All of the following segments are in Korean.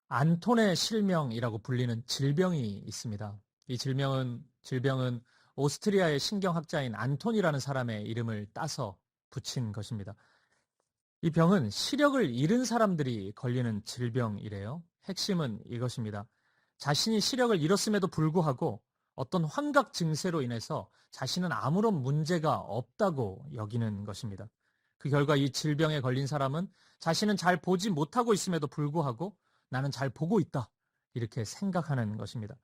안톤의 실명이라고 불리는 질병이 있습니다. 이 질병은 오스트리아의 신경학자인 안톤이라는 사람의 이름을 따서 붙인 것입니다. 이 병은 시력을 잃은 사람들이 걸리는 질병이래요. 핵심은 이것입니다. 자신이 시력을 잃었음에도 불구하고 어떤 환각 증세로 인해서 자신은 아무런 문제가 없다고 여기는 것입니다. 그 결과 이 질병에 걸린 사람은 자신은 잘 보지 못하고 있음에도 불구하고 나는 잘 보고 있다, 이렇게 생각하는 것입니다.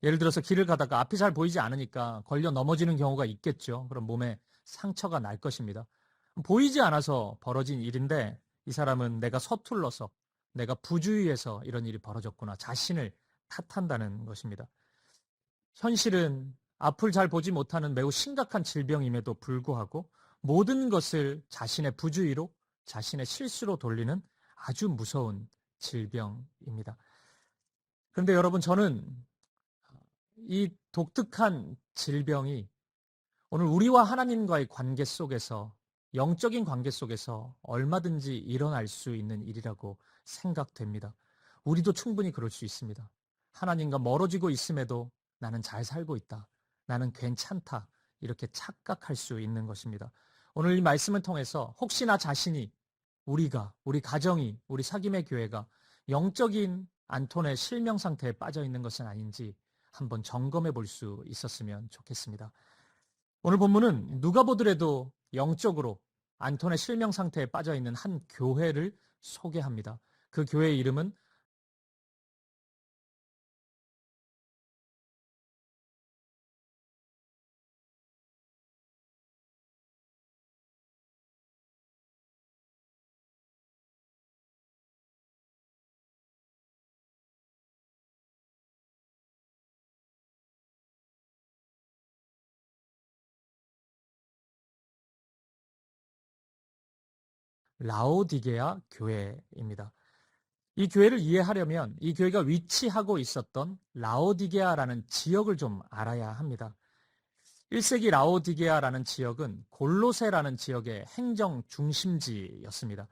예를 들어서 길을 가다가 앞이 잘 보이지 않으니까 걸려 넘어지는 경우가 있겠죠. 그럼 몸에 상처가 날 것입니다. 보이지 않아서 벌어진 일인데 이 사람은 내가 서툴러서, 내가 부주의해서 이런 일이 벌어졌구나, 자신을 탓한다는 것입니다. 현실은 앞을 잘 보지 못하는 매우 심각한 질병임에도 불구하고 모든 것을 자신의 부주의로, 자신의 실수로 돌리는 아주 무서운 질병입니다. 그런데 여러분, 저는 이 독특한 질병이 오늘 우리와 하나님과의 관계 속에서, 영적인 관계 속에서 얼마든지 일어날 수 있는 일이라고 생각됩니다. 우리도 충분히 그럴 수 있습니다. 하나님과 멀어지고 있음에도 나는 잘 살고 있다, 나는 괜찮다, 이렇게 착각할 수 있는 것입니다. 오늘 이 말씀을 통해서 혹시 나 자신이, 우리가, 우리 가정이, 우리 사귐의 교회가 영적인 안톤의 실명 상태에 빠져 있는 것은 아닌지 한번 점검해 볼 수 있었으면 좋겠습니다. 오늘 본문은 누가 보더라도 영적으로 안톤의 실명 상태에 빠져 있는 한 교회를 소개합니다. 그 교회의 이름은 라오디게아 교회입니다. 이 교회를 이해하려면 이 교회가 위치하고 있었던 라오디게아라는 지역을 좀 알아야 합니다. 1세기 라오디게아라는 지역은 골로세라는 지역의 행정 중심지였습니다.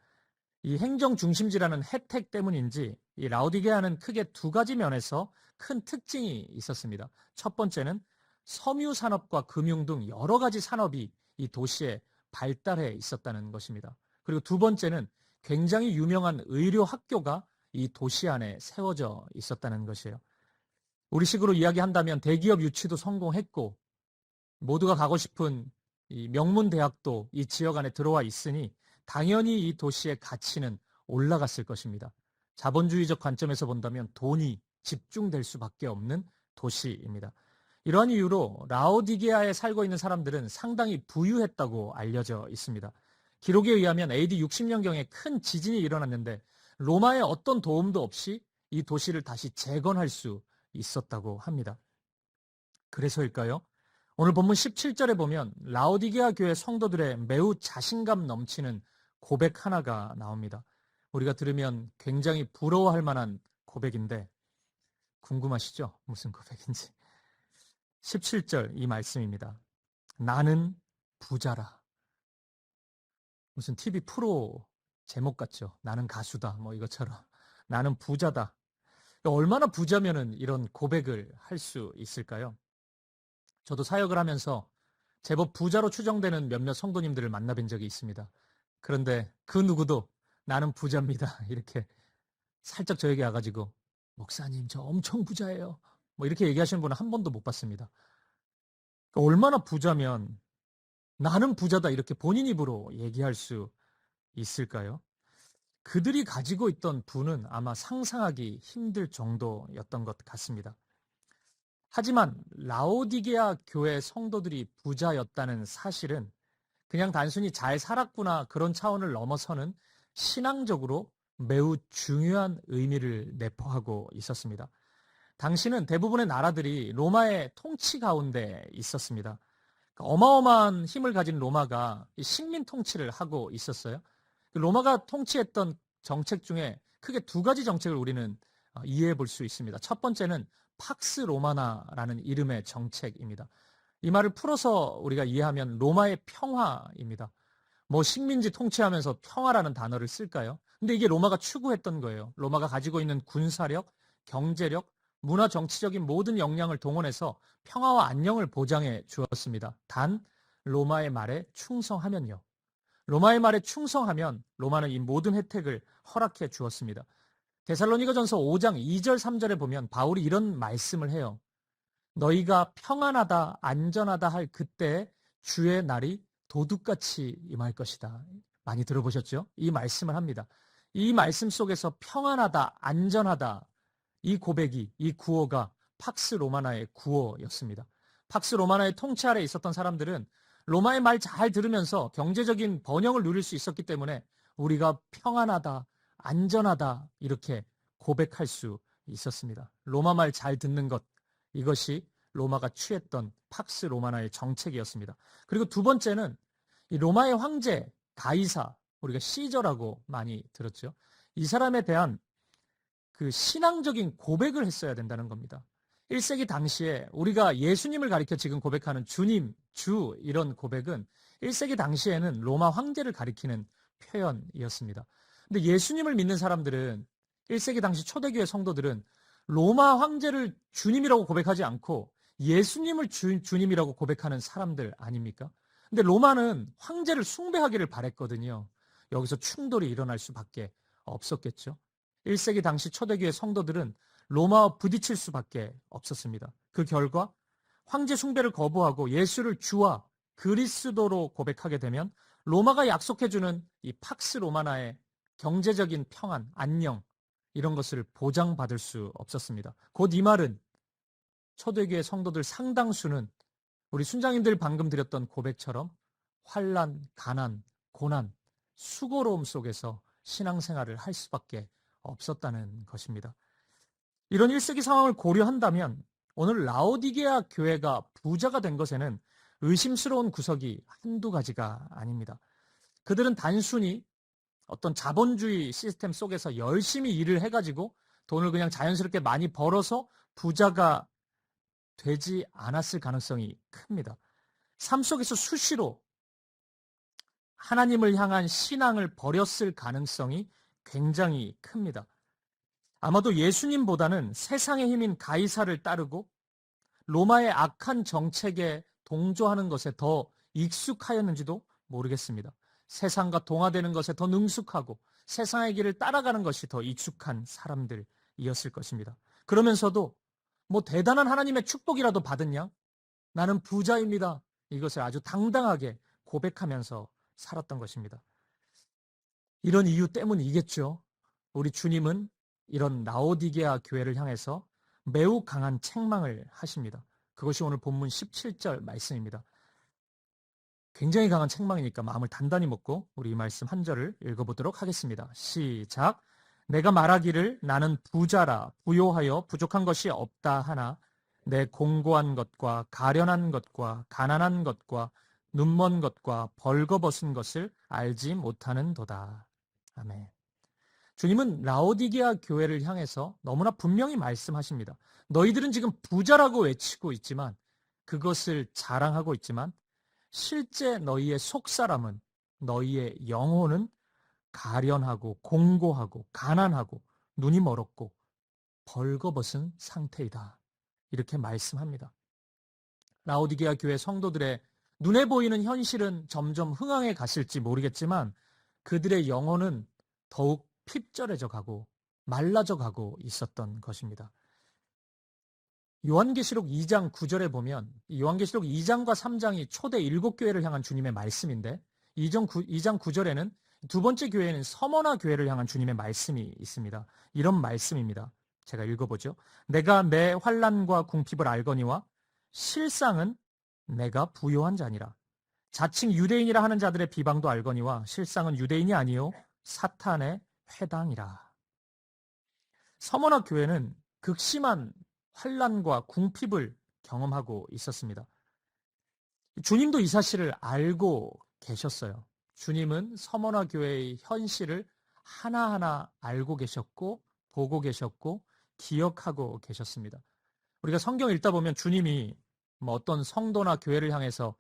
이 행정 중심지라는 혜택 때문인지 이 라오디게아는 크게 두 가지 면에서 큰 특징이 있었습니다. 첫 번째는 섬유 산업과 금융 등 여러 가지 산업이 이 도시에 발달해 있었다는 것입니다. 그리고 두 번째는 굉장히 유명한 의료 학교가 이 도시 안에 세워져 있었다는 것이에요. 우리식으로 이야기한다면 대기업 유치도 성공했고 모두가 가고 싶은 이 명문 대학도 이 지역 안에 들어와 있으니 당연히 이 도시의 가치는 올라갔을 것입니다. 자본주의적 관점에서 본다면 돈이 집중될 수밖에 없는 도시입니다. 이러한 이유로 라오디게아에 살고 있는 사람들은 상당히 부유했다고 알려져 있습니다. 기록에 의하면 AD 60년경에 큰 지진이 일어났는데 로마의 어떤 도움도 없이 이 도시를 다시 재건할 수 있었다고 합니다. 그래서일까요? 오늘 본문 17절에 보면 라오디게아 교회 성도들의 매우 자신감 넘치는 고백 하나가 나옵니다. 우리가 들으면 굉장히 부러워할 만한 고백인데 궁금하시죠? 무슨 고백인지. 17절 이 말씀입니다. 나는 부자라. 무슨 TV 프로 제목 같죠? 나는 가수다, 뭐 이것처럼. 나는 부자다. 얼마나 부자면은 이런 고백을 할 수 있을까요? 저도 사역을 하면서 제법 부자로 추정되는 몇몇 성도님들을 만나뵌 적이 있습니다. 그런데 그 누구도 나는 부자입니다, 이렇게 살짝 저에게 와가지고 목사님 저 엄청 부자예요, 뭐 이렇게 얘기하시는 분은 한 번도 못 봤습니다. 그러니까 얼마나 부자면 나는 부자다 이렇게 본인 입으로 얘기할 수 있을까요? 그들이 가지고 있던 부는 아마 상상하기 힘들 정도였던 것 같습니다. 하지만 라오디게아 교회 성도들이 부자였다는 사실은 그냥 단순히 잘 살았구나 그런 차원을 넘어서는 신앙적으로 매우 중요한 의미를 내포하고 있었습니다. 당시는 대부분의 나라들이 로마의 통치 가운데 있었습니다. 어마어마한 힘을 가진 로마가 식민 통치를 하고 있었어요. 로마가 통치했던 정책 중에 크게 두 가지 정책을 우리는 이해해 볼 수 있습니다. 첫 번째는 팍스 로마나라는 이름의 정책입니다. 이 말을 풀어서 우리가 이해하면 로마의 평화입니다. 뭐 식민지 통치하면서 평화라는 단어를 쓸까요? 근데 이게 로마가 추구했던 거예요. 로마가 가지고 있는 군사력, 경제력, 문화 정치적인 모든 역량을 동원해서 평화와 안녕을 보장해 주었습니다. 단 로마의 말에 충성하면요. 로마의 말에 충성하면 로마는 이 모든 혜택을 허락해 주었습니다. 데살로니가전서 5장 2절 3절에 보면 바울이 이런 말씀을 해요. 너희가 평안하다 안전하다 할 그때 주의 날이 도둑같이 임할 것이다. 많이 들어보셨죠? 이 말씀을 합니다. 이 말씀 속에서 평안하다 안전하다 이 고백이 이 구호가 팍스 로마나의 구호였습니다. 팍스 로마나의 통치 아래 있었던 사람들은 로마의 말 잘 들으면서 경제적인 번영을 누릴 수 있었기 때문에 우리가 평안하다 안전하다 이렇게 고백할 수 있었습니다. 로마 말 잘 듣는 것 이것이 로마가 취했던 팍스 로마나의 정책이었습니다. 그리고 두 번째는 이 로마의 황제 가이사, 우리가 시저라고 많이 들었죠. 이 사람에 대한 그 신앙적인 고백을 했어야 된다는 겁니다. 1세기 당시에 우리가 예수님을 가리켜 지금 고백하는 주님, 주 이런 고백은 1세기 당시에는 로마 황제를 가리키는 표현이었습니다. 근데 예수님을 믿는 사람들은 1세기 당시 초대교회 성도들은 로마 황제를 주님이라고 고백하지 않고 예수님을 주님이라고 고백하는 사람들 아닙니까? 근데 로마는 황제를 숭배하기를 바랬거든요. 여기서 충돌이 일어날 수밖에 없었겠죠. 1세기 당시 초대교회 성도들은 로마와 부딪힐 수밖에 없었습니다. 그 결과 황제 숭배를 거부하고 예수를 주와 그리스도로 고백하게 되면 로마가 약속해주는 이 팍스 로마나의 경제적인 평안, 안녕 이런 것을 보장받을 수 없었습니다. 곧 이 말은 초대교회 성도들 상당수는 우리 순장님들 방금 드렸던 고백처럼 환난, 가난, 고난, 수고로움 속에서 신앙생활을 할 수밖에 없었다는 것입니다. 이런 1세기 상황을 고려한다면 오늘 라오디게아 교회가 부자가 된 것에는 의심스러운 구석이 한두 가지가 아닙니다. 그들은 단순히 어떤 자본주의 시스템 속에서 열심히 일을 해가지고 돈을 그냥 자연스럽게 많이 벌어서 부자가 되지 않았을 가능성이 큽니다. 삶 속에서 수시로 하나님을 향한 신앙을 버렸을 가능성이 굉장히 큽니다. 아마도 예수님보다는 세상의 힘인 가이사를 따르고 로마의 악한 정책에 동조하는 것에 더 익숙하였는지도 모르겠습니다. 세상과 동화되는 것에 더 능숙하고 세상의 길을 따라가는 것이 더 익숙한 사람들이었을 것입니다. 그러면서도 뭐 대단한 하나님의 축복이라도 받았냐? 나는 부자입니다. 이것을 아주 당당하게 고백하면서 살았던 것입니다. 이런 이유 때문이겠죠. 우리 주님은 이런 라오디게아 교회를 향해서 매우 강한 책망을 하십니다. 그것이 오늘 본문 17절 말씀입니다. 굉장히 강한 책망이니까 마음을 단단히 먹고 우리 이 말씀 한 절을 읽어보도록 하겠습니다. 시작. 내가 말하기를 나는 부자라 부요하여 부족한 것이 없다 하나 내 공고한 것과 가련한 것과 가난한 것과 눈먼 것과 벌거벗은 것을 알지 못하는도다. 아멘. 주님은 라오디게아 교회를 향해서 너무나 분명히 말씀하십니다. 너희들은 지금 부자라고 외치고 있지만 그것을 자랑하고 있지만 실제 너희의 속사람은 너희의 영혼은 가련하고 공고하고 가난하고 눈이 멀었고 벌거벗은 상태이다. 이렇게 말씀합니다. 라오디게아 교회 성도들의 눈에 보이는 현실은 점점 흥황해 갔을지 모르겠지만 그들의 영혼은 더욱 핍절해져 가고 말라져 가고 있었던 것입니다. 요한계시록 2장 9절에 보면 요한계시록 2장과 3장이 초대 7교회를 향한 주님의 말씀인데 2장 9절에는 두 번째 교회는 서머나 교회를 향한 주님의 말씀이 있습니다. 이런 말씀입니다. 제가 읽어보죠. 내가 내 환난과 궁핍을 알거니와 실상은 내가 부요한 자니라. 자칭 유대인이라 하는 자들의 비방도 알거니와 실상은 유대인이 아니요 사탄의 회당이라. 서머나 교회는 극심한 환난과 궁핍을 경험하고 있었습니다. 주님도 이 사실을 알고 계셨어요. 주님은 서머나 교회의 현실을 하나하나 알고 계셨고 보고 계셨고 기억하고 계셨습니다. 우리가 성경 읽다 보면 주님이 어떤 성도나 교회를 향해서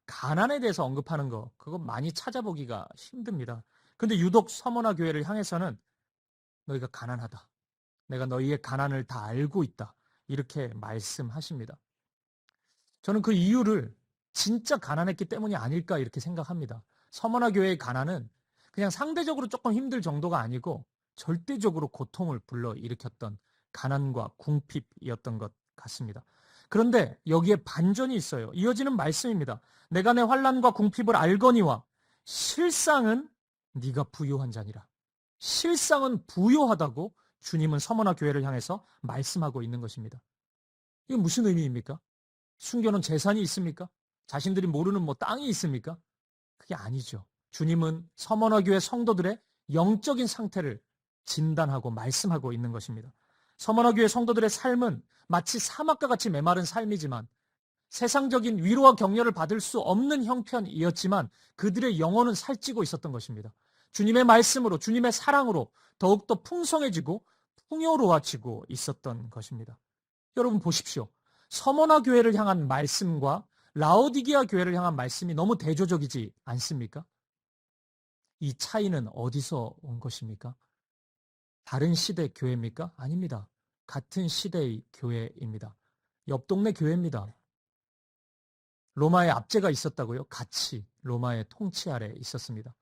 가난에 대해서 언급하는 거, 그거 많이 찾아보기가 힘듭니다. 근데 유독 서머나 교회를 향해서는 너희가 가난하다. 내가 너희의 가난을 다 알고 있다. 이렇게 말씀하십니다. 저는 그 이유를 진짜 가난했기 때문이 아닐까 이렇게 생각합니다. 서머나 교회의 가난은 그냥 상대적으로 조금 힘들 정도가 아니고 절대적으로 고통을 불러일으켰던 가난과 궁핍이었던 것 같습니다. 그런데 여기에 반전이 있어요. 이어지는 말씀입니다. 내가 내 환난과 궁핍을 알거니와 실상은 네가 부요한 자니라. 실상은 부요하다고 주님은 서머나 교회를 향해서 말씀하고 있는 것입니다. 이게 무슨 의미입니까? 숨겨놓은 재산이 있습니까? 자신들이 모르는 땅이 있습니까? 그게 아니죠. 주님은 서머나 교회 성도들의 영적인 상태를 진단하고 말씀하고 있는 것입니다. 서머나 교회 성도들의 삶은 마치 사막과 같이 메마른 삶이지만 세상적인 위로와 격려를 받을 수 없는 형편이었지만 그들의 영혼은 살찌고 있었던 것입니다. 주님의 말씀으로, 주님의 사랑으로 더욱더 풍성해지고 풍요로워지고 있었던 것입니다. 여러분 보십시오. 서머나 교회를 향한 말씀과 라오디게아 교회를 향한 말씀이 너무 대조적이지 않습니까? 이 차이는 어디서 온 것입니까? 다른 시대 교회입니까? 아닙니다. 같은 시대의 교회입니다. 옆 동네 교회입니다. 로마의 압제가 있었다고요? 같이 로마의 통치 아래 있었습니다.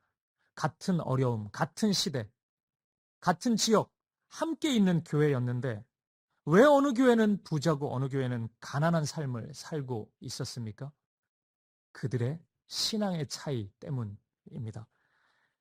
같은 어려움, 같은 시대, 같은 지역, 함께 있는 교회였는데 왜 어느 교회는 부자고 어느 교회는 가난한 삶을 살고 있었습니까? 그들의 신앙의 차이 때문입니다.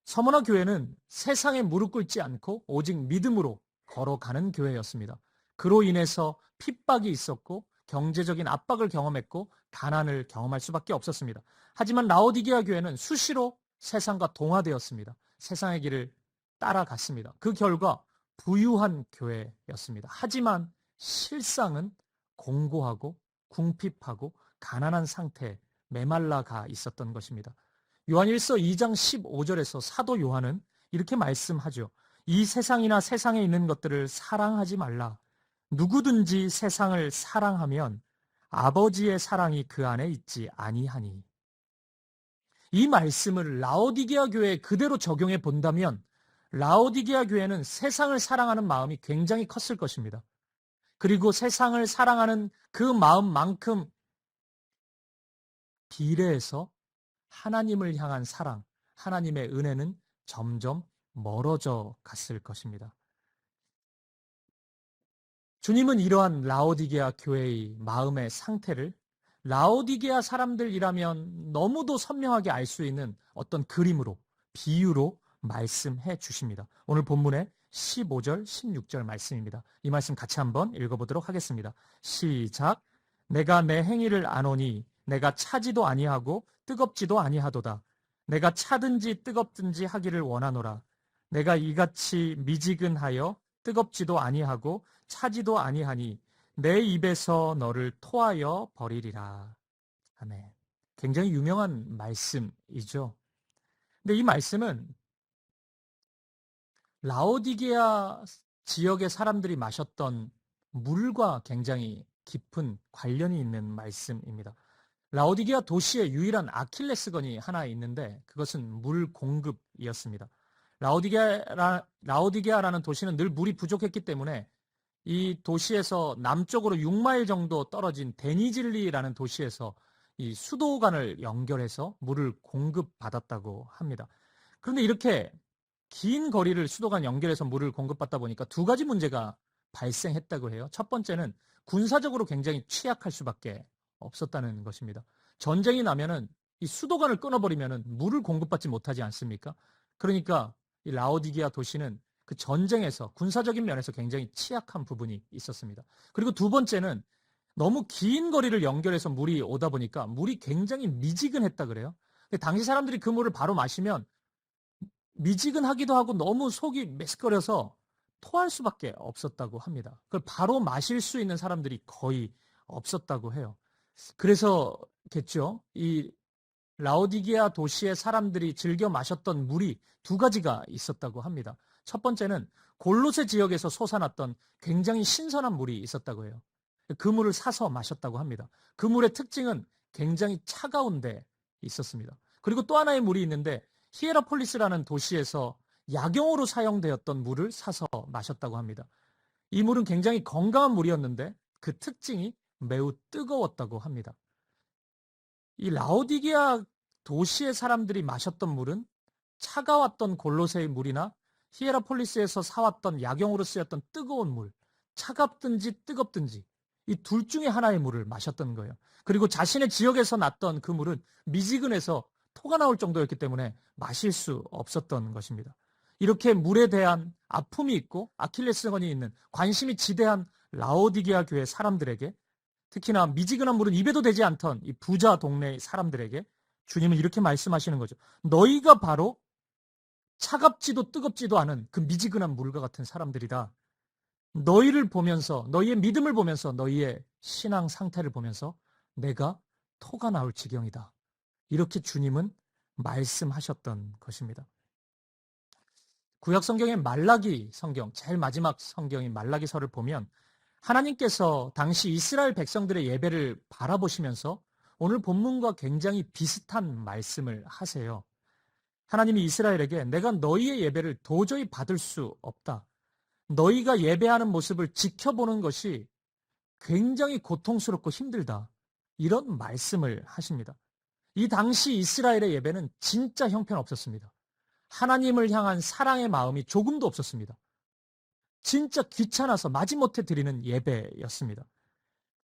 서머나 교회는 세상에 무릎 꿇지 않고 오직 믿음으로 걸어가는 교회였습니다. 그로 인해서 핍박이 있었고 경제적인 압박을 경험했고 가난을 경험할 수밖에 없었습니다. 하지만 라오디게아 교회는 수시로 세상과 동화되었습니다. 세상의 길을 따라갔습니다. 그 결과 부유한 교회였습니다. 하지만 실상은 공고하고 궁핍하고 가난한 상태에 메말라가 있었던 것입니다. 요한일서 2장 15절에서 사도 요한은 이렇게 말씀하죠. 이 세상이나 세상에 있는 것들을 사랑하지 말라. 누구든지 세상을 사랑하면 아버지의 사랑이 그 안에 있지 아니하니. 이 말씀을 라오디게아 교회에 그대로 적용해 본다면 라오디게아 교회는 세상을 사랑하는 마음이 굉장히 컸을 것입니다. 그리고 세상을 사랑하는 그 마음만큼 비례해서 하나님을 향한 사랑, 하나님의 은혜는 점점 멀어져 갔을 것입니다. 주님은 이러한 라오디게아 교회의 마음의 상태를 라오디게아 사람들이라면 너무도 선명하게 알 수 있는 어떤 그림으로, 비유로 말씀해 주십니다. 오늘 본문의 15절, 16절 말씀입니다. 이 말씀 같이 한번 읽어보도록 하겠습니다. 시작. 내가 내 행위를 아노니 내가 차지도 아니하고 뜨겁지도 아니하도다. 내가 차든지 뜨겁든지 하기를 원하노라. 내가 이같이 미지근하여 뜨겁지도 아니하고 차지도 아니하니 내 입에서 너를 토하여 버리리라. 아멘. 굉장히 유명한 말씀이죠. 근데 이 말씀은 라오디게아 지역의 사람들이 마셨던 물과 굉장히 깊은 관련이 있는 말씀입니다. 라오디게아 도시의 유일한 아킬레스건이 하나 있는데 그것은 물 공급이었습니다. 라오디게아라는 도시는 늘 물이 부족했기 때문에 이 도시에서 남쪽으로 6마일 정도 떨어진 데니질리라는 도시에서 이 수도관을 연결해서 물을 공급받았다고 합니다. 그런데 이렇게 긴 거리를 수도관 연결해서 물을 공급받다 보니까 두 가지 문제가 발생했다고 해요. 첫 번째는 군사적으로 굉장히 취약할 수밖에 없었다는 것입니다. 전쟁이 나면은 이 수도관을 끊어버리면은 물을 공급받지 못하지 않습니까? 그러니까 이 라오디게아 도시는 그 전쟁에서 군사적인 면에서 굉장히 취약한 부분이 있었습니다. 그리고 두 번째는 너무 긴 거리를 연결해서 물이 오다 보니까 물이 굉장히 미지근했다 그래요. 당시 사람들이 그 물을 바로 마시면 미지근하기도 하고 너무 속이 메스꺼려서 토할 수밖에 없었다고 합니다. 그걸 바로 마실 수 있는 사람들이 거의 없었다고 해요. 그래서겠죠. 이 라오디게아 도시의 사람들이 즐겨 마셨던 물이 두 가지가 있었다고 합니다. 첫 번째는 골로새 지역에서 솟아났던 굉장히 신선한 물이 있었다고 해요. 그 물을 사서 마셨다고 합니다. 그 물의 특징은 굉장히 차가운데 있었습니다. 그리고 또 하나의 물이 있는데 히에라폴리스라는 도시에서 약용으로 사용되었던 물을 사서 마셨다고 합니다. 이 물은 굉장히 건강한 물이었는데 그 특징이 매우 뜨거웠다고 합니다. 이 라오디게아 도시의 사람들이 마셨던 물은 차가웠던 골로새의 물이나 히에라폴리스에서 사왔던 약용으로 쓰였던 뜨거운 물, 차갑든지 뜨겁든지 이 둘 중에 하나의 물을 마셨던 거예요. 그리고 자신의 지역에서 났던 그 물은 미지근해서 토가 나올 정도였기 때문에 마실 수 없었던 것입니다. 이렇게 물에 대한 아픔이 있고 아킬레스건이 있는 관심이 지대한 라오디게아 교회 사람들에게, 특히나 미지근한 물은 입에도 되지 않던 이 부자 동네 사람들에게 주님은 이렇게 말씀하시는 거죠. 너희가 바로 차갑지도 뜨겁지도 않은 그 미지근한 물과 같은 사람들이다. 너희를 보면서, 너희의 믿음을 보면서, 너희의 신앙 상태를 보면서 내가 토가 나올 지경이다. 이렇게 주님은 말씀하셨던 것입니다. 구약 성경의 말라기 성경, 제일 마지막 성경인 말라기서를 보면 하나님께서 당시 이스라엘 백성들의 예배를 바라보시면서 오늘 본문과 굉장히 비슷한 말씀을 하세요. 하나님이 이스라엘에게 내가 너희의 예배를 도저히 받을 수 없다. 너희가 예배하는 모습을 지켜보는 것이 굉장히 고통스럽고 힘들다. 이런 말씀을 하십니다. 이 당시 이스라엘의 예배는 진짜 형편없었습니다. 하나님을 향한 사랑의 마음이 조금도 없었습니다. 진짜 귀찮아서 마지못해 드리는 예배였습니다.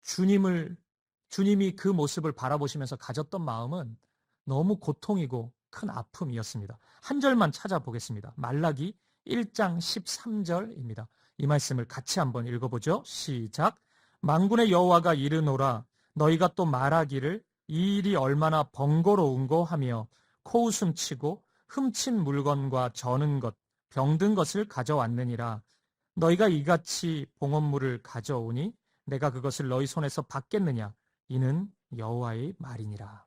주님이 그 모습을 바라보시면서 가졌던 마음은 너무 고통이고 큰 아픔이었습니다. 한 절만 찾아보겠습니다. 말라기 1장 13절입니다. 이 말씀을 같이 한번 읽어보죠. 시작. 만군의 여호와가 이르노라 너희가 또 말하기를 이 일이 얼마나 번거로운고 하며 코웃음 치고 훔친 물건과 저는 것, 병든 것을 가져왔느니라. 너희가 이같이 봉헌물을 가져오니 내가 그것을 너희 손에서 받겠느냐? 이는 여호와의 말이니라.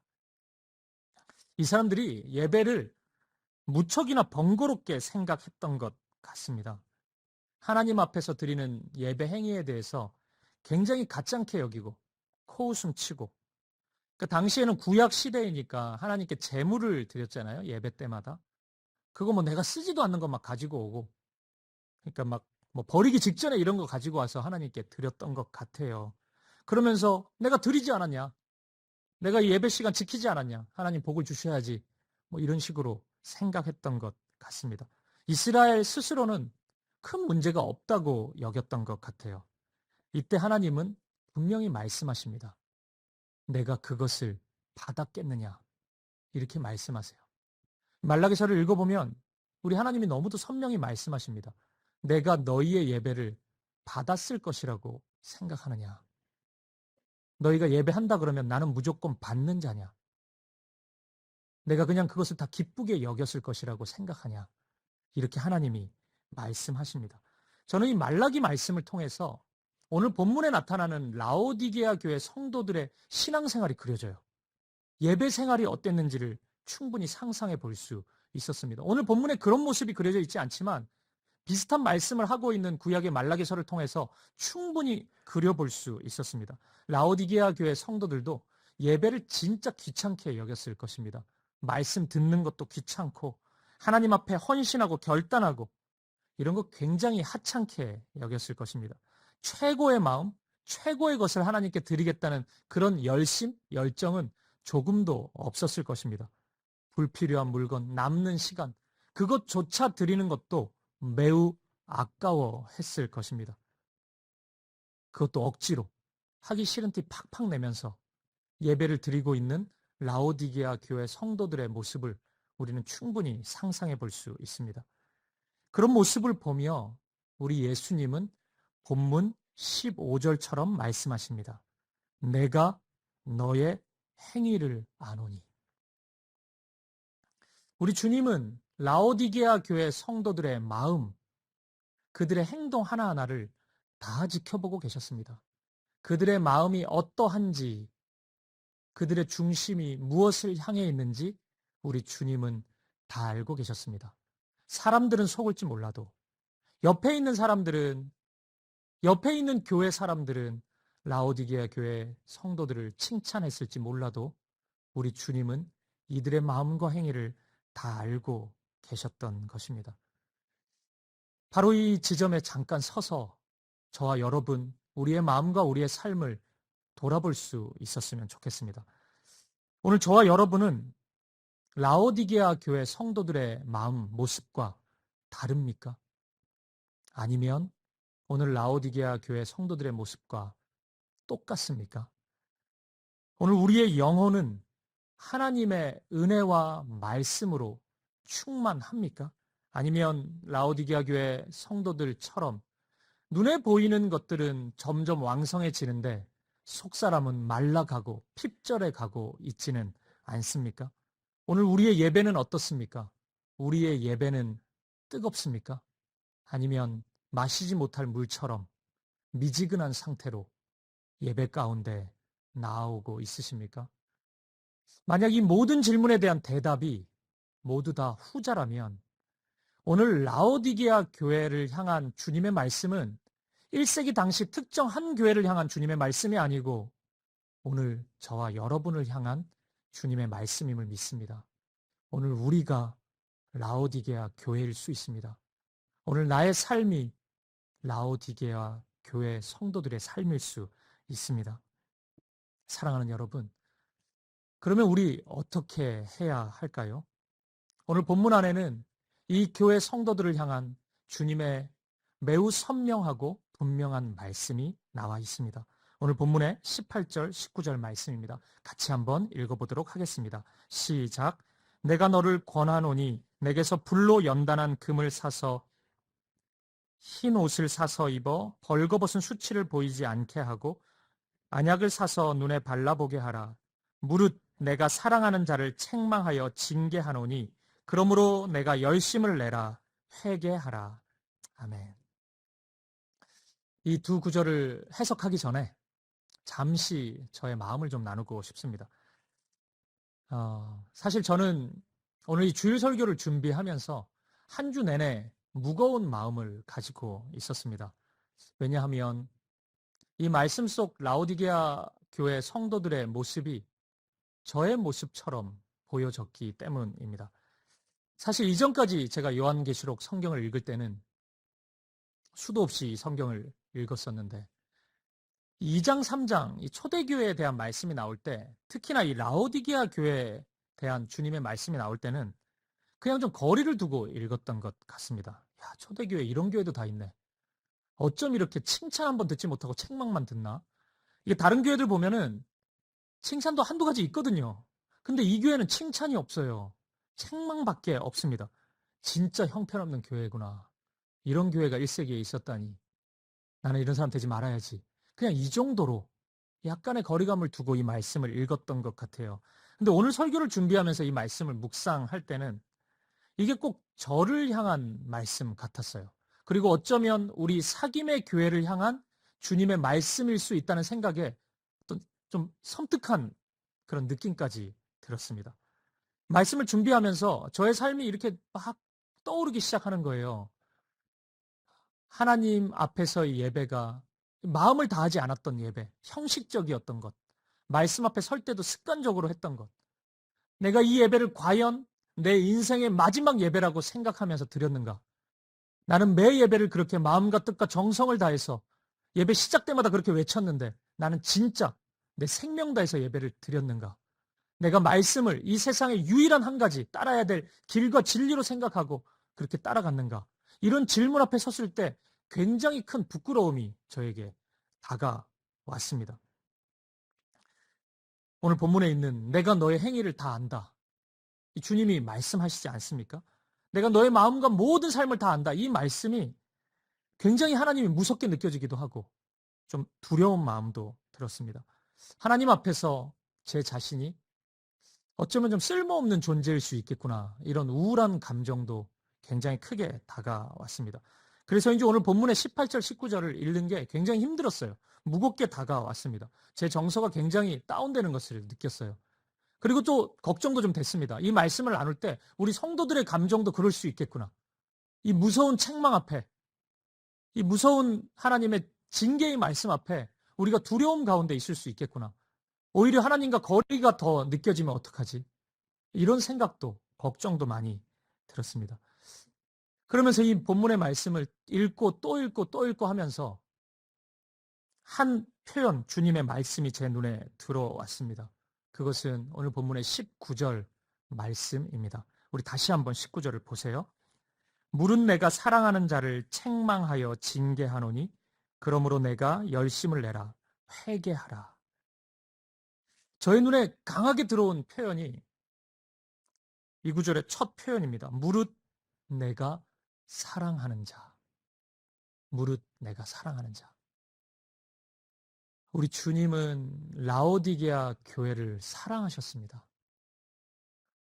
이 사람들이 예배를 무척이나 번거롭게 생각했던 것 같습니다. 하나님 앞에서 드리는 예배 행위에 대해서 굉장히 가짱케 여기고 코웃음 치고, 그 당시에는 구약 시대이니까 하나님께 제물을 드렸잖아요. 예배 때마다. 그거 뭐 내가 쓰지도 않는 거 막 가지고 오고, 그러니까 막 뭐 버리기 직전에 이런 거 가지고 와서 하나님께 드렸던 것 같아요. 그러면서 내가 드리지 않았냐? 내가 예배 시간 지키지 않았냐? 하나님 복을 주셔야지. 뭐 이런 식으로 생각했던 것 같습니다. 이스라엘 스스로는 큰 문제가 없다고 여겼던 것 같아요. 이때 하나님은 분명히 말씀하십니다. 내가 그것을 받았겠느냐? 이렇게 말씀하세요. 말라기서를 읽어보면 우리 하나님이 너무도 선명히 말씀하십니다. 내가 너희의 예배를 받았을 것이라고 생각하느냐? 너희가 예배한다 그러면 나는 무조건 받는 자냐? 내가 그냥 그것을 다 기쁘게 여겼을 것이라고 생각하냐? 이렇게 하나님이 말씀하십니다. 저는 이 말라기 말씀을 통해서 오늘 본문에 나타나는 라오디게아 교회 성도들의 신앙생활이 그려져요. 예배 생활이 어땠는지를 충분히 상상해 볼 수 있었습니다. 오늘 본문에 그런 모습이 그려져 있지 않지만 비슷한 말씀을 하고 있는 구약의 말라기서를 통해서 충분히 그려볼 수 있었습니다. 라오디게아 교회 성도들도 예배를 진짜 귀찮게 여겼을 것입니다. 말씀 듣는 것도 귀찮고 하나님 앞에 헌신하고 결단하고 이런 거 굉장히 하찮게 여겼을 것입니다. 최고의 마음, 최고의 것을 하나님께 드리겠다는 그런 열심, 열정은 조금도 없었을 것입니다. 불필요한 물건, 남는 시간, 그것조차 드리는 것도 매우 아까워했을 것입니다. 그것도 억지로 하기 싫은 티 팍팍 내면서 예배를 드리고 있는 라오디게아 교회 성도들의 모습을 우리는 충분히 상상해 볼 수 있습니다. 그런 모습을 보며 우리 예수님은 본문 15절처럼 말씀하십니다. 내가 너의 행위를 아노니. 우리 주님은 라오디게아 교회 성도들의 마음, 그들의 행동 하나하나를 다 지켜보고 계셨습니다. 그들의 마음이 어떠한지, 그들의 중심이 무엇을 향해 있는지 우리 주님은 다 알고 계셨습니다. 사람들은 속을지 몰라도 옆에 있는 사람들은, 옆에 있는 교회 사람들은 라오디게아 교회 성도들을 칭찬했을지 몰라도 우리 주님은 이들의 마음과 행위를 다 알고 계셨던 것입니다. 바로 이 지점에 잠깐 서서 저와 여러분, 우리의 마음과 우리의 삶을 돌아볼 수 있었으면 좋겠습니다. 오늘 저와 여러분은 라오디게아 교회 성도들의 마음, 모습과 다릅니까? 아니면 오늘 라오디게아 교회 성도들의 모습과 똑같습니까? 오늘 우리의 영혼은 하나님의 은혜와 말씀으로 충만합니까? 아니면 라오디게아 교회 성도들처럼 눈에 보이는 것들은 점점 왕성해지는데 속사람은 말라가고 핍절해 가고 있지는 않습니까? 오늘 우리의 예배는 어떻습니까? 우리의 예배는 뜨겁습니까? 아니면 마시지 못할 물처럼 미지근한 상태로 예배 가운데 나오고 있으십니까? 만약 이 모든 질문에 대한 대답이 모두 다 후자라면 오늘 라오디게아 교회를 향한 주님의 말씀은 1세기 당시 특정 한 교회를 향한 주님의 말씀이 아니고 오늘 저와 여러분을 향한 주님의 말씀임을 믿습니다. 오늘 우리가 라오디게아 교회일 수 있습니다. 오늘 나의 삶이 라오디게아 교회 성도들의 삶일 수 있습니다. 사랑하는 여러분, 그러면 우리 어떻게 해야 할까요? 오늘 본문 안에는 이 교회 성도들을 향한 주님의 매우 선명하고 분명한 말씀이 나와 있습니다. 오늘 본문의 18절, 19절 말씀입니다. 같이 한번 읽어보도록 하겠습니다. 시작. 내가 너를 권하노니 내게서 불로 연단한 금을 사서 흰 옷을 사서 입어 벌거벗은 수치를 보이지 않게 하고 안약을 사서 눈에 발라보게 하라. 무릇 내가 사랑하는 자를 책망하여 징계하노니 그러므로 내가 열심을 내라 회개하라. 아멘. 이 두 구절을 해석하기 전에 잠시 저의 마음을 좀 나누고 싶습니다. 사실 저는 오늘 이 주일 설교를 준비하면서 한 주 내내 무거운 마음을 가지고 있었습니다. 왜냐하면 이 말씀 속 라오디게아 교회 성도들의 모습이 저의 모습처럼 보여졌기 때문입니다. 사실 이전까지 제가 요한계시록 성경을 읽을 때는 수도 없이 성경을 읽었었는데 2장, 3장 이 초대교회에 대한 말씀이 나올 때 특히나 이 라오디게아 교회에 대한 주님의 말씀이 나올 때는 그냥 좀 거리를 두고 읽었던 것 같습니다. 야, 초대교회 이런 교회도 다 있네. 어쩜 이렇게 칭찬 한번 듣지 못하고 책망만 듣나? 이게 다른 교회들 보면은 칭찬도 한두 가지 있거든요. 근데 이 교회는 칭찬이 없어요. 책망밖에 없습니다. 진짜 형편없는 교회구나. 이런 교회가 1세기에 있었다니. 나는 이런 사람 되지 말아야지. 그냥 이 정도로 약간의 거리감을 두고 이 말씀을 읽었던 것 같아요. 근데 오늘 설교를 준비하면서 이 말씀을 묵상할 때는 이게 꼭 저를 향한 말씀 같았어요. 그리고 어쩌면 우리 사김의 교회를 향한 주님의 말씀일 수 있다는 생각에 어떤 좀 섬뜩한 그런 느낌까지 들었습니다. 말씀을 준비하면서 저의 삶이 이렇게 막 떠오르기 시작하는 거예요. 하나님 앞에서의 예배가 마음을 다하지 않았던 예배, 형식적이었던 것, 말씀 앞에 설 때도 습관적으로 했던 것, 내가 이 예배를 과연 내 인생의 마지막 예배라고 생각하면서 드렸는가? 나는 매 예배를 그렇게 마음과 뜻과 정성을 다해서 예배 시작 때마다 그렇게 외쳤는데 나는 진짜 내 생명 다해서 예배를 드렸는가? 내가 말씀을 이 세상의 유일한 한 가지 따라야 될 길과 진리로 생각하고 그렇게 따라갔는가? 이런 질문 앞에 섰을 때 굉장히 큰 부끄러움이 저에게 다가왔습니다. 오늘 본문에 있는 내가 너의 행위를 다 안다. 이 주님이 말씀하시지 않습니까? 내가 너의 마음과 모든 삶을 다 안다. 이 말씀이 굉장히 하나님이 무섭게 느껴지기도 하고 좀 두려운 마음도 들었습니다. 하나님 앞에서 제 자신이 어쩌면 좀 쓸모없는 존재일 수 있겠구나. 이런 우울한 감정도 굉장히 크게 다가왔습니다. 그래서 이제 오늘 본문의 18절, 19절을 읽는 게 굉장히 힘들었어요. 무겁게 다가왔습니다. 제 정서가 굉장히 다운되는 것을 느꼈어요. 그리고 또 걱정도 좀 됐습니다. 이 말씀을 나눌 때 우리 성도들의 감정도 그럴 수 있겠구나. 이 무서운 책망 앞에, 이 무서운 하나님의 징계의 말씀 앞에 우리가 두려움 가운데 있을 수 있겠구나. 오히려 하나님과 거리가 더 느껴지면 어떡하지? 이런 생각도, 걱정도 많이 들었습니다. 그러면서 이 본문의 말씀을 읽고 또 읽고 또 읽고 하면서 한 표현, 주님의 말씀이 제 눈에 들어왔습니다. 그것은 오늘 본문의 19절 말씀입니다. 우리 다시 한번 19절을 보세요. 물은 내가 사랑하는 자를 책망하여 징계하노니 그러므로 내가 열심을 내라 회개하라. 저의 눈에 강하게 들어온 표현이 이 구절의 첫 표현입니다. 무릇 내가 사랑하는 자. 무릇 내가 사랑하는 자. 우리 주님은 라오디게아 교회를 사랑하셨습니다.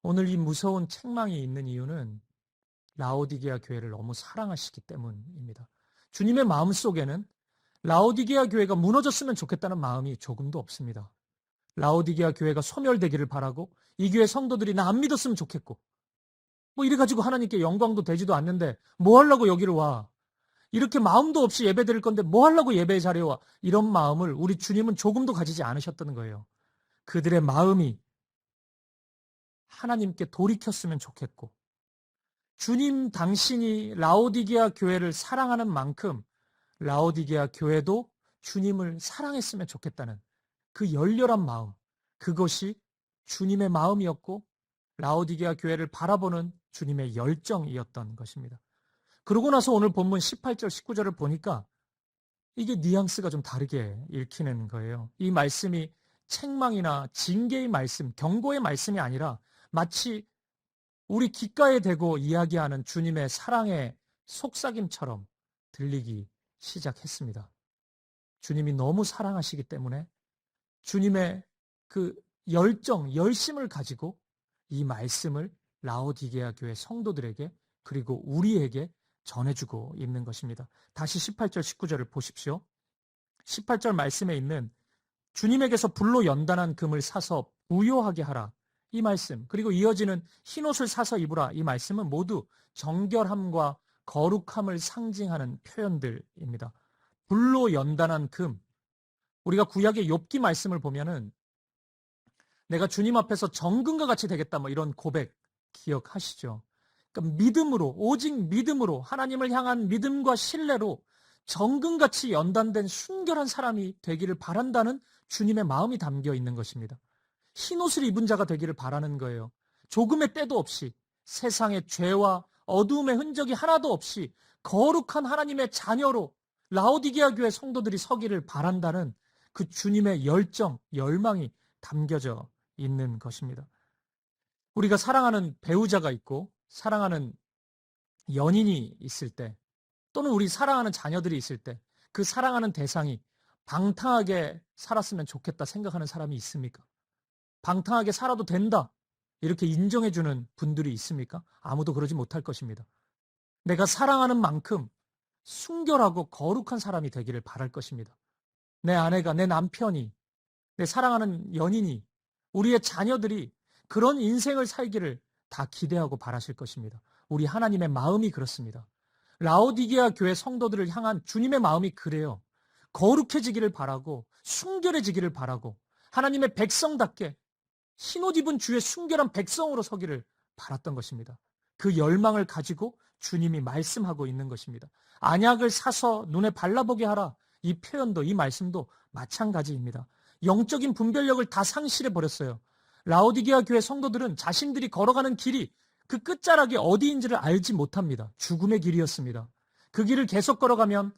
오늘 이 무서운 책망이 있는 이유는 라오디게아 교회를 너무 사랑하시기 때문입니다. 주님의 마음속에는 라오디게아 교회가 무너졌으면 좋겠다는 마음이 조금도 없습니다. 라오디게아 교회가 소멸되기를 바라고 이 교회 성도들이 나 안 믿었으면 좋겠고 뭐 이래가지고 하나님께 영광도 되지도 않는데 뭐 하려고 여기를 와. 이렇게 마음도 없이 예배 드릴 건데 뭐 하려고 예배의 자리에 와. 이런 마음을 우리 주님은 조금도 가지지 않으셨던 거예요. 그들의 마음이 하나님께 돌이켰으면 좋겠고 주님 당신이 라오디게아 교회를 사랑하는 만큼 라오디게아 교회도 주님을 사랑했으면 좋겠다는 그 열렬한 마음, 그것이 주님의 마음이었고 라오디게아 교회를 바라보는 주님의 열정이었던 것입니다. 그러고 나서 오늘 본문 18절, 19절을 보니까 이게 뉘앙스가 좀 다르게 읽히는 거예요. 이 말씀이 책망이나 징계의 말씀, 경고의 말씀이 아니라 마치 우리 귓가에 대고 이야기하는 주님의 사랑의 속삭임처럼 들리기 시작했습니다. 주님이 너무 사랑하시기 때문에 주님의 그 열정, 열심을 가지고 이 말씀을 라오디게아 교회 성도들에게 그리고 우리에게 전해주고 있는 것입니다. 다시 18절, 19절을 보십시오. 18절 말씀에 있는 주님에게서 불로 연단한 금을 사서 부요하게 하라. 이 말씀, 그리고 이어지는 흰옷을 사서 입으라. 이 말씀은 모두 정결함과 거룩함을 상징하는 표현들입니다. 불로 연단한 금. 우리가 구약의 욥기 말씀을 보면은 내가 주님 앞에서 정금과 같이 되겠다 뭐 이런 고백 기억하시죠? 그러니까 믿음으로, 오직 믿음으로 하나님을 향한 믿음과 신뢰로 정금같이 연단된 순결한 사람이 되기를 바란다는 주님의 마음이 담겨 있는 것입니다. 흰옷을 입은 자가 되기를 바라는 거예요. 조금의 때도 없이 세상의 죄와 어두움의 흔적이 하나도 없이 거룩한 하나님의 자녀로 라오디게아 교회 성도들이 서기를 바란다는 그 주님의 열정, 열망이 담겨져 있는 것입니다. 우리가 사랑하는 배우자가 있고 사랑하는 연인이 있을 때 또는 우리 사랑하는 자녀들이 있을 때 그 사랑하는 대상이 방탕하게 살았으면 좋겠다 생각하는 사람이 있습니까? 방탕하게 살아도 된다 이렇게 인정해주는 분들이 있습니까? 아무도 그러지 못할 것입니다. 내가 사랑하는 만큼 순결하고 거룩한 사람이 되기를 바랄 것입니다. 내 아내가, 내 남편이, 내 사랑하는 연인이, 우리의 자녀들이 그런 인생을 살기를 다 기대하고 바라실 것입니다. 우리 하나님의 마음이 그렇습니다. 라오디게아 교회 성도들을 향한 주님의 마음이 그래요. 거룩해지기를 바라고 순결해지기를 바라고 하나님의 백성답게 흰옷 입은 주의 순결한 백성으로 서기를 바랐던 것입니다. 그 열망을 가지고 주님이 말씀하고 있는 것입니다. 안약을 사서 눈에 발라보게 하라. 이 표현도 이 말씀도 마찬가지입니다. 영적인 분별력을 다 상실해 버렸어요. 라오디게아 교회 성도들은 자신들이 걸어가는 길이 그 끝자락이 어디인지를 알지 못합니다. 죽음의 길이었습니다. 그 길을 계속 걸어가면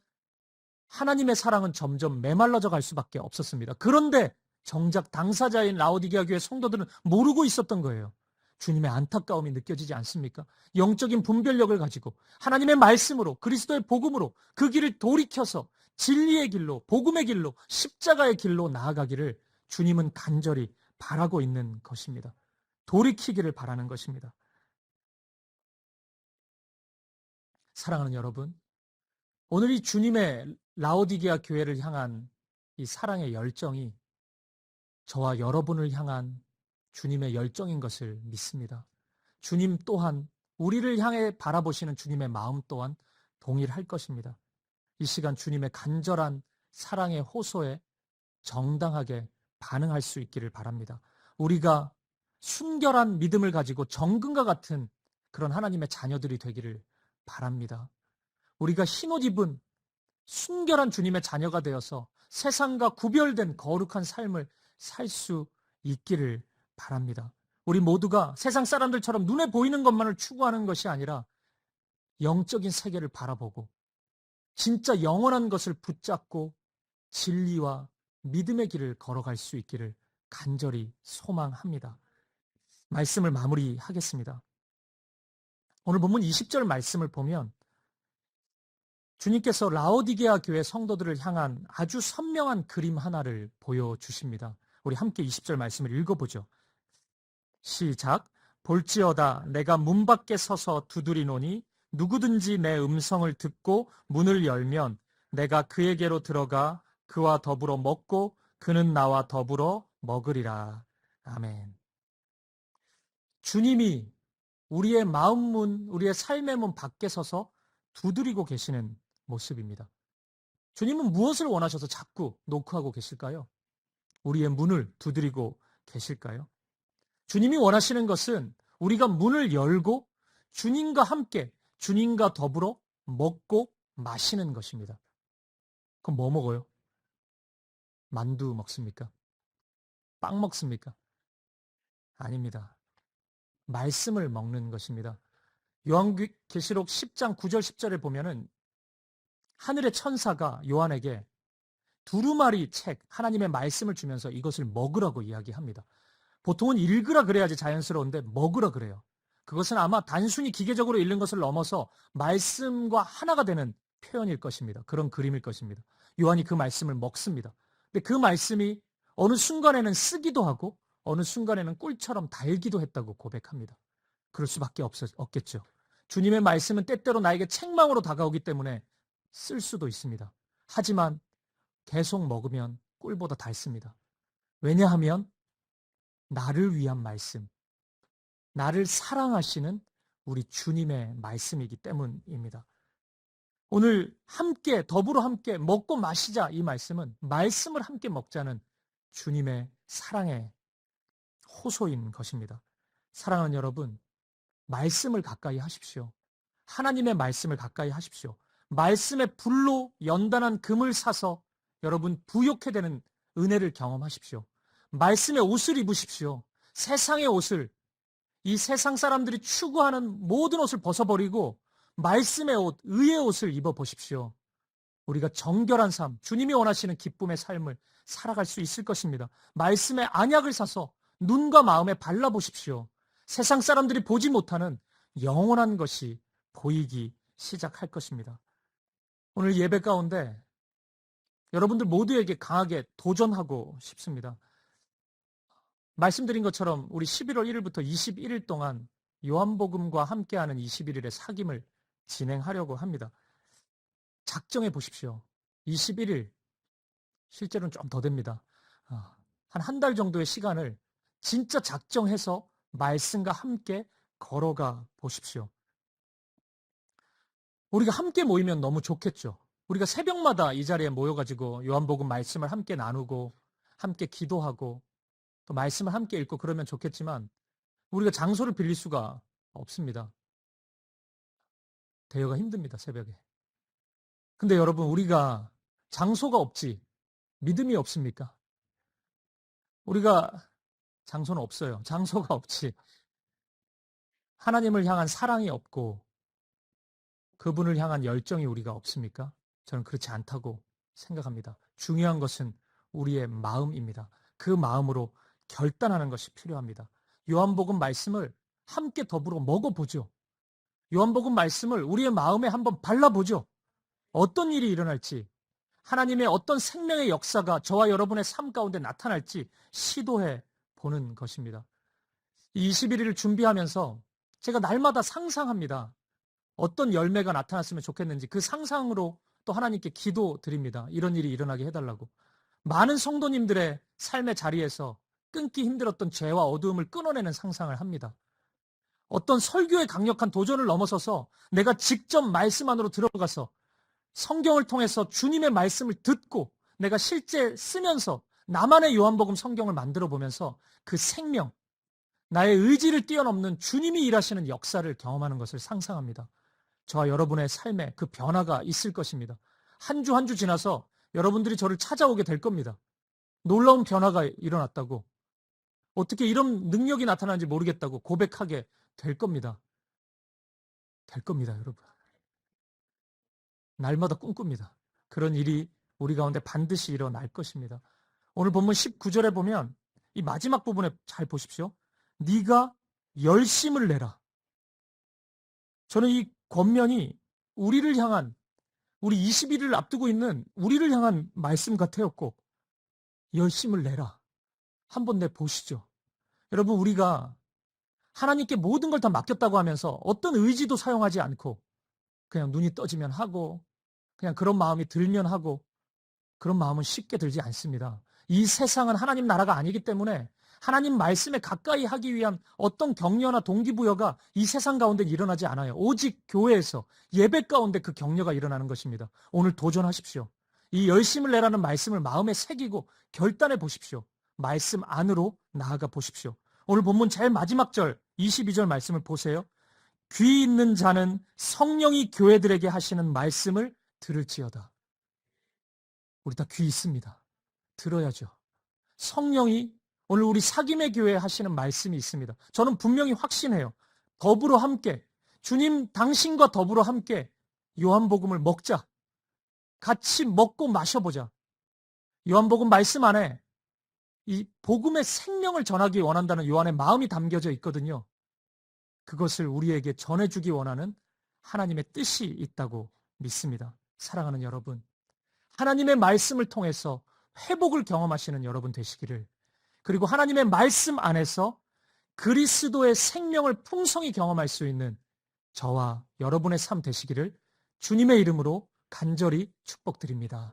하나님의 사랑은 점점 메말라져 갈 수밖에 없었습니다. 그런데 정작 당사자인 라오디게아 교회 성도들은 모르고 있었던 거예요. 주님의 안타까움이 느껴지지 않습니까? 영적인 분별력을 가지고 하나님의 말씀으로 그리스도의 복음으로 그 길을 돌이켜서 진리의 길로 복음의 길로 십자가의 길로 나아가기를 주님은 간절히 바라고 있는 것입니다. 돌이키기를 바라는 것입니다. 사랑하는 여러분, 오늘 이 주님의 라오디게아 교회를 향한 이 사랑의 열정이 저와 여러분을 향한 주님의 열정인 것을 믿습니다. 주님 또한 우리를 향해 바라보시는 주님의 마음 또한 동일할 것입니다. 이 시간 주님의 간절한 사랑의 호소에 정당하게 반응할 수 있기를 바랍니다. 우리가 순결한 믿음을 가지고 정금과 같은 그런 하나님의 자녀들이 되기를 바랍니다. 우리가 흰옷 입은 순결한 주님의 자녀가 되어서 세상과 구별된 거룩한 삶을 살 수 있기를 바랍니다. 우리 모두가 세상 사람들처럼 눈에 보이는 것만을 추구하는 것이 아니라 영적인 세계를 바라보고 진짜 영원한 것을 붙잡고 진리와 믿음의 길을 걸어갈 수 있기를 간절히 소망합니다. 말씀을 마무리하겠습니다. 오늘 본문 20절 말씀을 보면 주님께서 라오디게아 교회 성도들을 향한 아주 선명한 그림 하나를 보여주십니다. 우리 함께 20절 말씀을 읽어보죠. 시작. 볼지어다 내가 문 밖에 서서 두드리노니 누구든지 내 음성을 듣고 문을 열면 내가 그에게로 들어가 그와 더불어 먹고 그는 나와 더불어 먹으리라. 아멘. 주님이 우리의 마음 문, 우리의 삶의 문 밖에 서서 두드리고 계시는 모습입니다. 주님은 무엇을 원하셔서 자꾸 노크하고 계실까요? 우리의 문을 두드리고 계실까요? 주님이 원하시는 것은 우리가 문을 열고 주님과 함께, 주님과 더불어 먹고 마시는 것입니다. 그럼 뭐 먹어요? 만두 먹습니까? 빵 먹습니까? 아닙니다. 말씀을 먹는 것입니다. 요한계시록 10장 9절 10절에 보면은 하늘의 천사가 요한에게 두루마리 책, 하나님의 말씀을 주면서 이것을 먹으라고 이야기합니다. 보통은 읽으라 그래야지 자연스러운데 먹으라 그래요. 그것은 아마 단순히 기계적으로 읽는 것을 넘어서 말씀과 하나가 되는 표현일 것입니다. 그런 그림일 것입니다. 요한이 그 말씀을 먹습니다. 근데 그 말씀이 어느 순간에는 쓰기도 하고 어느 순간에는 꿀처럼 달기도 했다고 고백합니다. 그럴 수밖에 없겠죠. 주님의 말씀은 때때로 나에게 책망으로 다가오기 때문에 쓸 수도 있습니다. 하지만 계속 먹으면 꿀보다 달습니다. 왜냐하면 나를 위한 말씀, 나를 사랑하시는 우리 주님의 말씀이기 때문입니다. 오늘 함께 더불어 함께 먹고 마시자 이 말씀은 말씀을 함께 먹자는 주님의 사랑의 호소인 것입니다. 사랑하는 여러분, 말씀을 가까이 하십시오. 하나님의 말씀을 가까이 하십시오. 말씀의 불로 연단한 금을 사서 여러분 부욕해 되는 은혜를 경험하십시오. 말씀의 옷을 입으십시오. 세상의 옷을, 이 세상 사람들이 추구하는 모든 옷을 벗어버리고 말씀의 옷, 의의 옷을 입어보십시오. 우리가 정결한 삶, 주님이 원하시는 기쁨의 삶을 살아갈 수 있을 것입니다. 말씀의 안약을 사서 눈과 마음에 발라보십시오. 세상 사람들이 보지 못하는 영원한 것이 보이기 시작할 것입니다. 오늘 예배 가운데 여러분들 모두에게 강하게 도전하고 싶습니다. 말씀드린 것처럼 우리 11월 1일부터 21일 동안 요한복음과 함께하는 21일의 사김을 진행하려고 합니다. 작정해 보십시오. 21일, 실제로는 좀 더 됩니다. 한 달 정도의 시간을 진짜 작정해서 말씀과 함께 걸어가 보십시오. 우리가 함께 모이면 너무 좋겠죠. 우리가 새벽마다 이 자리에 모여가지고 요한복음 말씀을 함께 나누고 함께 기도하고 또 말씀을 함께 읽고 그러면 좋겠지만 우리가 장소를 빌릴 수가 없습니다. 대여가 힘듭니다, 새벽에. 근데 여러분, 우리가 장소가 없지 믿음이 없습니까? 우리가 장소는 없어요. 장소가 없지 하나님을 향한 사랑이 없고 그분을 향한 열정이 우리가 없습니까? 저는 그렇지 않다고 생각합니다. 중요한 것은 우리의 마음입니다. 그 마음으로 결단하는 것이 필요합니다. 요한복음 말씀을 함께 더불어 먹어보죠. 요한복음 말씀을 우리의 마음에 한번 발라보죠. 어떤 일이 일어날지, 하나님의 어떤 생명의 역사가 저와 여러분의 삶 가운데 나타날지 시도해 보는 것입니다. 이 21일을 준비하면서 제가 날마다 상상합니다. 어떤 열매가 나타났으면 좋겠는지 그 상상으로 또 하나님께 기도드립니다. 이런 일이 일어나게 해달라고. 많은 성도님들의 삶의 자리에서 끊기 힘들었던 죄와 어두움을 끊어내는 상상을 합니다. 어떤 설교의 강력한 도전을 넘어서서 내가 직접 말씀 안으로 들어가서 성경을 통해서 주님의 말씀을 듣고 내가 실제 쓰면서 나만의 요한복음 성경을 만들어 보면서 그 생명, 나의 의지를 뛰어넘는 주님이 일하시는 역사를 경험하는 것을 상상합니다. 저와 여러분의 삶에 그 변화가 있을 것입니다. 한 주 한 주 지나서 여러분들이 저를 찾아오게 될 겁니다. 놀라운 변화가 일어났다고, 어떻게 이런 능력이 나타나는지 모르겠다고 고백하게 될 겁니다. 될 겁니다, 여러분. 날마다 꿈꿉니다. 그런 일이 우리 가운데 반드시 일어날 것입니다. 오늘 본문 19절에 보면 이 마지막 부분에 잘 보십시오. 네가 열심을 내라. 저는 이 권면이 우리를 향한, 우리 21일을 앞두고 있는 우리를 향한 말씀 같아요. 꼭 열심을 내라. 한번 내보시죠. 여러분, 우리가 하나님께 모든 걸 다 맡겼다고 하면서 어떤 의지도 사용하지 않고 그냥 눈이 떠지면 하고, 그냥 그런 마음이 들면 하고, 그런 마음은 쉽게 들지 않습니다. 이 세상은 하나님 나라가 아니기 때문에 하나님 말씀에 가까이 하기 위한 어떤 격려나 동기부여가 이 세상 가운데 일어나지 않아요. 오직 교회에서, 예배 가운데 그 격려가 일어나는 것입니다. 오늘 도전하십시오. 이 열심을 내라는 말씀을 마음에 새기고 결단해 보십시오. 말씀 안으로 나아가 보십시오. 오늘 본문 제일 마지막 절 22절 말씀을 보세요. 귀 있는 자는 성령이 교회들에게 하시는 말씀을 들을지어다. 우리 다 귀 있습니다. 들어야죠. 성령이 오늘 우리 사김의 교회에 하시는 말씀이 있습니다. 저는 분명히 확신해요. 더불어 함께, 주님 당신과 더불어 함께 요한복음을 먹자. 같이 먹고 마셔보자. 요한복음 말씀 안에 이 복음의 생명을 전하기 원한다는 요한의 마음이 담겨져 있거든요. 그것을 우리에게 전해주기 원하는 하나님의 뜻이 있다고 믿습니다. 사랑하는 여러분, 하나님의 말씀을 통해서 회복을 경험하시는 여러분 되시기를, 그리고 하나님의 말씀 안에서 그리스도의 생명을 풍성히 경험할 수 있는 저와 여러분의 삶 되시기를 주님의 이름으로 간절히 축복드립니다.